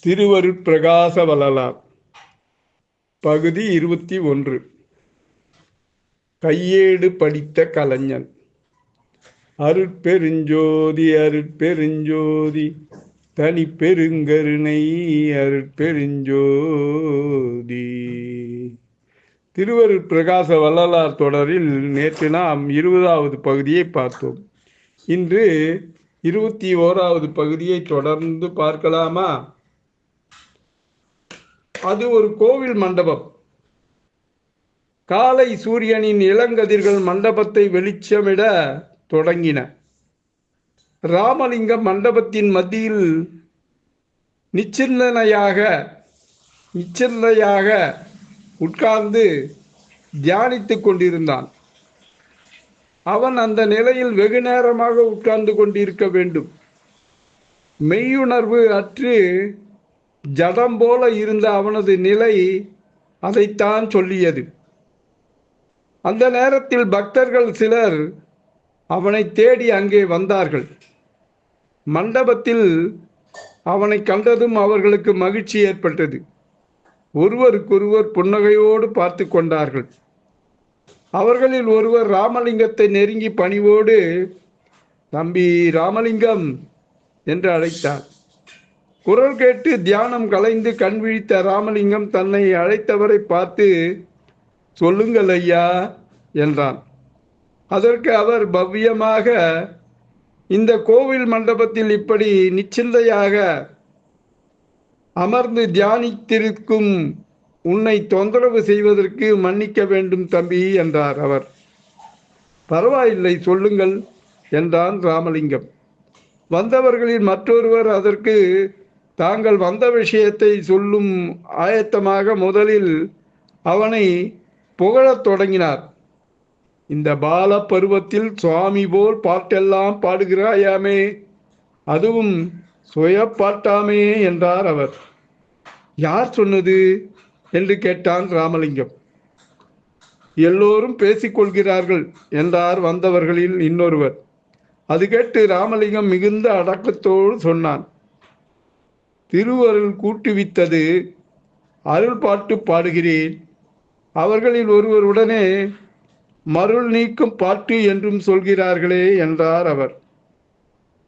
திருவருட்பிரகாச வள்ளலார் பகுதி 21. கையேடு படித்த கலைஞன். அருட்பெருஞ்சோதி அருட்பெருஞ்சோதி தனி பெருங்கருணை அருட்பெருஞ்சோதி. திருவருட்பிரகாச வள்ளலார் தொடரில் நேற்று நாம் 20வது பகுதியை பார்த்தோம். இன்று 21வது பகுதியை தொடர்ந்து பார்க்கலாமா? அது ஒரு கோவில் மண்டபம். காலை சூரியனின் இளங்கதிர்கள் மண்டபத்தை வெளிச்சமிட தொடங்கின. ராமலிங்கம் மண்டபத்தின் மத்தியில் நிச்சிந்தனையாக உட்கார்ந்து தியானித்துக் கொண்டிருந்தான். அவன் அந்த நிலையில் வெகு நேரமாக உட்கார்ந்து கொண்டிருக்க வேண்டும். மெய்யுணர்வு அற்று ஜடம் போல இருந்த அவனது நிலை அதைத்தான் சொல்லியது. அந்த நேரத்தில் பக்தர்கள் சிலர் அவனை தேடி அங்கே வந்தார்கள். மண்டபத்தில் அவனை கண்டதும் அவர்களுக்கு மகிழ்ச்சி ஏற்பட்டது. ஒருவருக்கொருவர் புன்னகையோடு பார்த்து கொண்டார்கள். அவர்களில் ஒருவர் ராமலிங்கத்தை நெருங்கி பணிவோடு, "தம்பி ராமலிங்கம்" என்று அழைத்தார். குரல் கேட்டு தியானம் கலைந்து கண் விழித்த ராமலிங்கம் தன்னை அழைத்தவரை பார்த்து, "சொல்லுங்கள் ஐயா" என்றான். அதற்கு அவர் பவ்யமாக, "இந்த கோவில் மண்டபத்தில் இப்படி நிச்சிந்தையாக அமர்ந்து தியானித்திருக்கும் உன்னை தொந்தரவு செய்வதற்கு மன்னிக்க வேண்டும் தம்பி" என்றார் அவர். "பரவாயில்லை, சொல்லுங்கள்" என்றான் ராமலிங்கம். வந்தவர்களில் மற்றொருவர் அதற்கு தாங்கள் வந்த விஷயத்தை சொல்லும் ஆயத்தமாக முதலில் அவனை புகழத் தொடங்கினார். "இந்த பால பருவத்தில் சுவாமி போல் பாட்டெல்லாம் பாடுகிறாயாமே, அதுவும் சுயப்பாட்டாமே" என்றார் அவர். "யார் சொன்னது?" என்று கேட்டான் ராமலிங்கம். "எல்லோரும் பேசிக்கொள்கிறார்கள்" என்றார் வந்தவர்களில் இன்னொருவர். அது கேட்டு ராமலிங்கம் மிகுந்த அடக்கத்தோடு சொன்னான், "திருவருள் கூட்டுவித்தது, அருள் பாட்டு பாடுகிறேன்." அவர்களில் ஒருவர் உடனே, "மருள் நீக்கும் பாட்டு என்றும் சொல்கிறார்களே" என்றார் அவர்.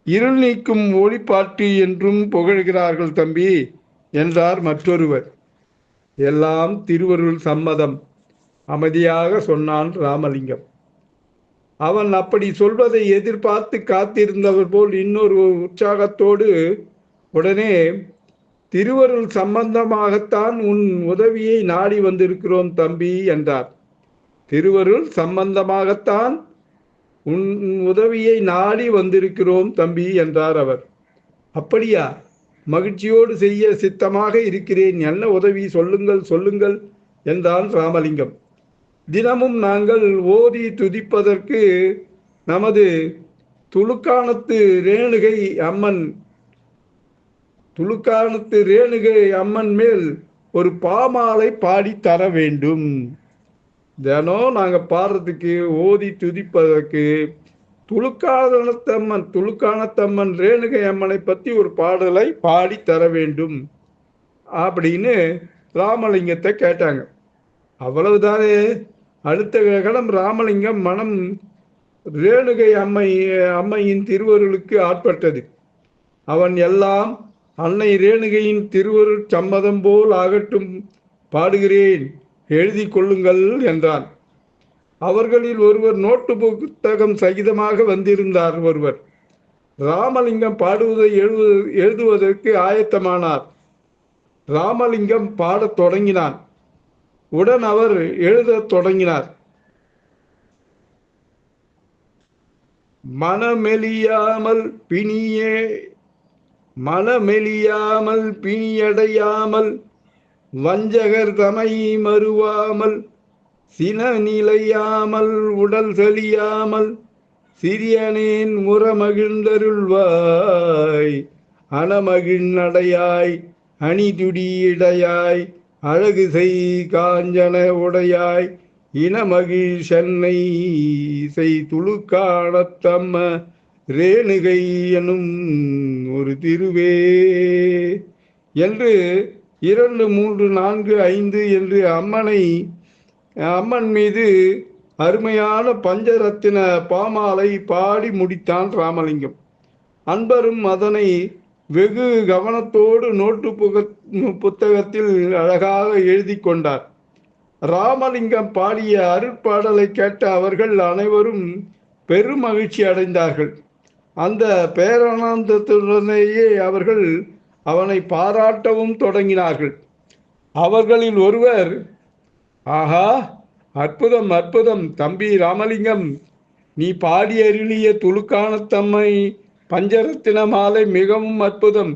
"இருள் நீக்கும் ஒளிப்பாட்டு என்றும் புகழ்கிறார்கள் தம்பி" என்றார் மற்றொருவர். "எல்லாம் திருவருள் சம்மதம்" அமைதியாக சொன்னான் ராமலிங்கம். அவன் அப்படி சொல்வதை எதிர்பார்த்து காத்திருந்தவர் போல் இன்னொரு உற்சாகத்தோடு உடனே, "திருவருள் சம்பந்தமாகத்தான் உன் உதவியை நாடி வந்திருக்கிறோம் தம்பி" என்றார். "திருவருள் சம்பந்தமாகத்தான் உன் உதவியை நாடி வந்திருக்கிறோம் தம்பி" என்றார் அவர். "அப்படியா? மகிழ்ச்சியோடு செய்ய சித்தமாக இருக்கிறேன். என்ன உதவி? சொல்லுங்கள் சொல்லுங்கள்" என்றான் ராமலிங்கம். "தினமும் நாங்கள் ஓதி துதிப்பதற்கு நமது துலுக்கானத்து ரேணுகை அம்மன் மேல் ஒரு பாமாலை பாடி தர வேண்டும். தினம் நாங்கள் பாடுறதுக்கு, ஓதி துதிப்பதற்கு துலுக்கானத்தம்மன் ரேணுகை அம்மனை பற்றி ஒரு பாடலை பாடி தர வேண்டும்" அப்படின்னு ராமலிங்கத்தை கேட்டாங்க. அவ்வளவுதானே. அடுத்த கணம் ராமலிங்கம் மனம் ரேணுகை அம்மையின் திருவருளுக்கு ஆட்பட்டது. அவன், "எல்லாம் அன்னை ரேணுகையின் திருவருள் சம்மதம் போல் ஆகட்டும், பாடுகிறேன், எழுதி கொள்ளுங்கள்" என்றான். அவர்களில் ஒருவர் நோட்டு புத்தகம் சகிதமாக வந்திருந்தார். ஒருவர் ராமலிங்கம் பாடுவதை எழுதுவதற்கு ஆயத்தமானார். ராமலிங்கம் பாடத் தொடங்கினான். உடன் அவர் எழுதத் தொடங்கினார். மனமெலியாமல் பிணியடையாமல் வஞ்சகர் தமை மறுவாமல் சின நிலையாமல் உடல் சலியாமல் சிறியனேன் முறமகிழ்ந்தருள்வாய் அணமகிழ்நடையாய் அணிதுடியிடையாய் அழகு செய் காஞ்சன உடையாய் இனமகிழ் சென்னை செய் துளுக்காணத்தம்ம ரேணுகை எனும் ஒரு திருவே என்று 2, 3, 4, 5 என்று அம்மன் மீது அருமையான பஞ்சரத்தின பாமாலை பாடி முடித்தான் ராமலிங்கம். அன்பரும் அதனை வெகு கவனத்தோடு புத்தகத்தில் அழகாக எழுதி கொண்டார். ராமலிங்கம் பாடிய அருட்பாடலை கேட்ட அவர்கள் அனைவரும் பெரும் மகிழ்ச்சி அடைந்தார்கள். அந்த பேரானந்தத்துடனேயே அவர்கள் அவனை பாராட்டவும் தொடங்கினார்கள். அவர்களில் ஒருவர், ஆஹா, அற்புதம் அற்புதம் தம்பி ராமலிங்கம், நீ பாடி அருளிய துலுக்கானத்தம்மை பஞ்சரத்தின மாலை மிகவும் அற்புதம்.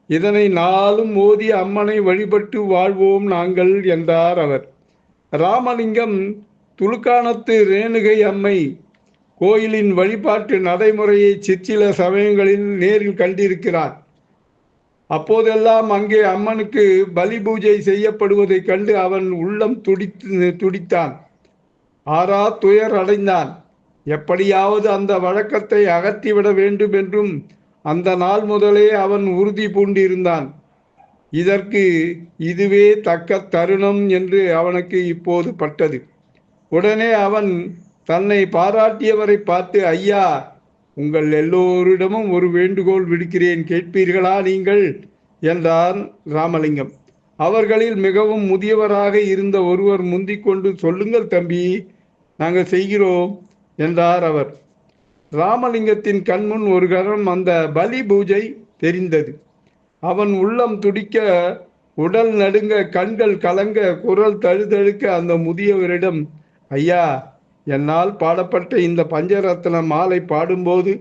இதனை நாளும் ஓதி அம்மனை வழிபட்டு வாழ்வோம் நாங்கள் என்றார் அவர். ராமலிங்கம் துலுக்கானத்து ரேணுகை அம்மை கோயிலின் வழிபாட்டு நடைமுறையை சிற்சில சமயங்களில் நேரில் கண்டிருக்கிறார். அப்போதெல்லாம் அங்கே அம்மனுக்கு பலி பூஜை செய்யப்படுவதைக் கண்டு அவன் உள்ளம் துடித்தான். ஆறா துயர் அடைந்தான். எப்படியாவது அந்த வழக்கத்தை அகற்றிவிட வேண்டும் என்றும் அந்த நாள் முதலே அவன் உறுதி பூண்டிருந்தான். இதற்கு இதுவே தக்க தருணம் என்று அவனுக்கு இப்போது பட்டது. உடனே அவன் தன்னை பாராட்டியவரை பார்த்து, ஐயா, உங்கள் எல்லோரிடமும் ஒரு வேண்டுகோள் விடுக்கிறேன், கேட்பீர்களா நீங்கள் என்றான் ராமலிங்கம். அவர்களில் மிகவும் முதியவராக இருந்த ஒருவர் முந்திக்கொண்டு, சொல்லுங்கள் தம்பி, நாங்கள் செய்கிறோம் என்றார் அவர். ராமலிங்கத்தின் கண்முன் ஒரு கணம் அந்த பலி பூஜை தெரிந்தது. அவன் உள்ளம் துடிக்க, உடல் நடுங்க, கண்கள் கலங்க, குரல் தழுதழுக்க அந்த முதியவரிடம், ஐயா, என்னால் பாடப்பட்ட இந்த பஞ்சரத்ன மாலை பாடும்போது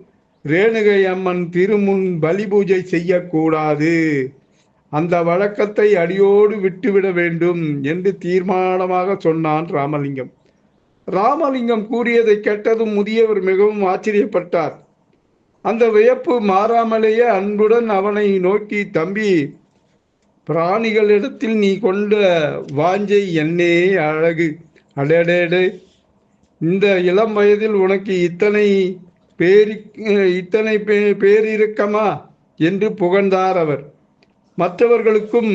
ரேணுகை அம்மன் திருமுன் பலி பூஜை செய்யக்கூடாது. அந்த வழக்கத்தை அடியோடு விட்டுவிட வேண்டும் என்று தீர்மானமாக சொன்னான் ராமலிங்கம். ராமலிங்கம் கூறியதை கேட்டதும் முதியவர் மிகவும் ஆச்சரியப்பட்டார். அந்த வியப்பு மாறாமலேயே அன்புடன் அவனை நோக்கி, தம்பி, பிராணிகளிடத்தில் நீ கொண்ட வாஞ்சை என்னே அழகு. அடடே, இந்த இளம் வயதில் உனக்கு இத்தனை பேரிருக்கமா என்று புகழ்ந்தார் அவர். மற்றவர்களும்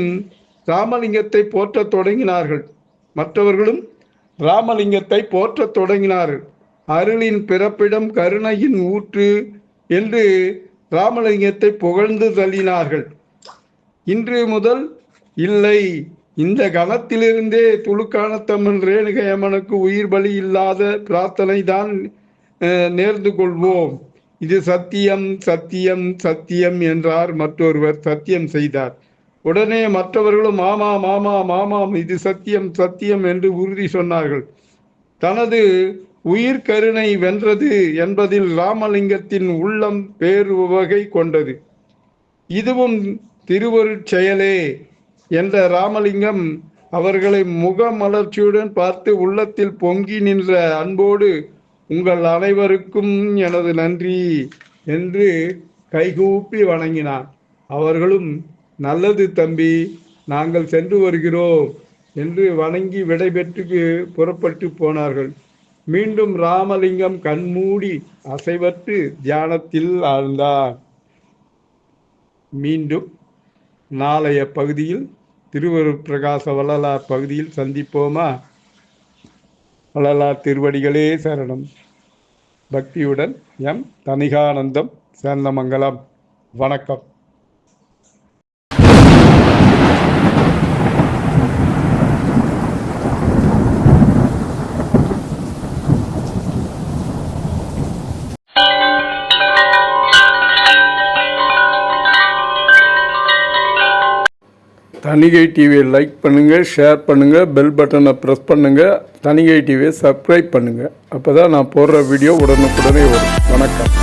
ராமலிங்கத்தை போற்றத் தொடங்கினார்கள். அருளின் பிறப்பிடம், கருணையின் ஊற்று என்று ராமலிங்கத்தை புகழ்ந்து தள்ளினார்கள். இன்று முதல் இல்லை, இந்த கணத்திலிருந்தே துலுக்கானத்தம்மன் ரேணுகை அம்மனுக்கு உயிர் பலி இல்லாத பிரார்த்தனை தான் நேர்ந்து கொள்வோம். இது சத்தியம் சத்தியம் சத்தியம் என்றார். மற்றொருவர் சத்தியம் செய்தார். உடனே மற்றவர்களும் ஆமாம் ஆமாம் ஆமாம், இது சத்தியம் சத்தியம் என்று உறுதி சொன்னார்கள். தனது உயிர் கருணை வென்றது என்பதில் ராமலிங்கத்தின் உள்ளம் பேருவகை கொண்டது. இதுவும் திருவருட்செயலே என்ற ராமலிங்கம் அவர்களை முகமலர்ச்சியுடன் பார்த்து உள்ளத்தில் பொங்கி நின்ற அன்போடு, உங்கள் அனைவருக்கும் எனது நன்றி என்று கைகூப்பி வணங்கினான். அவர்களும், நல்லது தம்பி, நாங்கள் சென்று வருகிறோம் என்று வணங்கி விடைபெற்று புறப்பட்டு போனார்கள். மீண்டும் ராமலிங்கம் கண்மூடி அசைவற்று தியானத்தில் ஆழ்ந்தார். மீண்டும் நாளைய பகுதியில் திருவருட்பிரகாச வள்ளலார் பகுதியில் சந்திப்போமா? வள்ளலார் திருவடிகளே சரணம். பக்தியுடன் எம் தணிகானந்தம், சேந்தமங்கலம். வணக்கம். தணிகை டிவியை லைக் பண்ணுங்கள், ஷேர் பண்ணுங்கள், பெல் பட்டனை ப்ரெஸ் பண்ணுங்கள், தணிகை டிவியை சப்ஸ்கிரைப் பண்ணுங்கள். அப்போ தான் நான் போடுற வீடியோ உடனுக்குடனே வரும். வணக்கம்.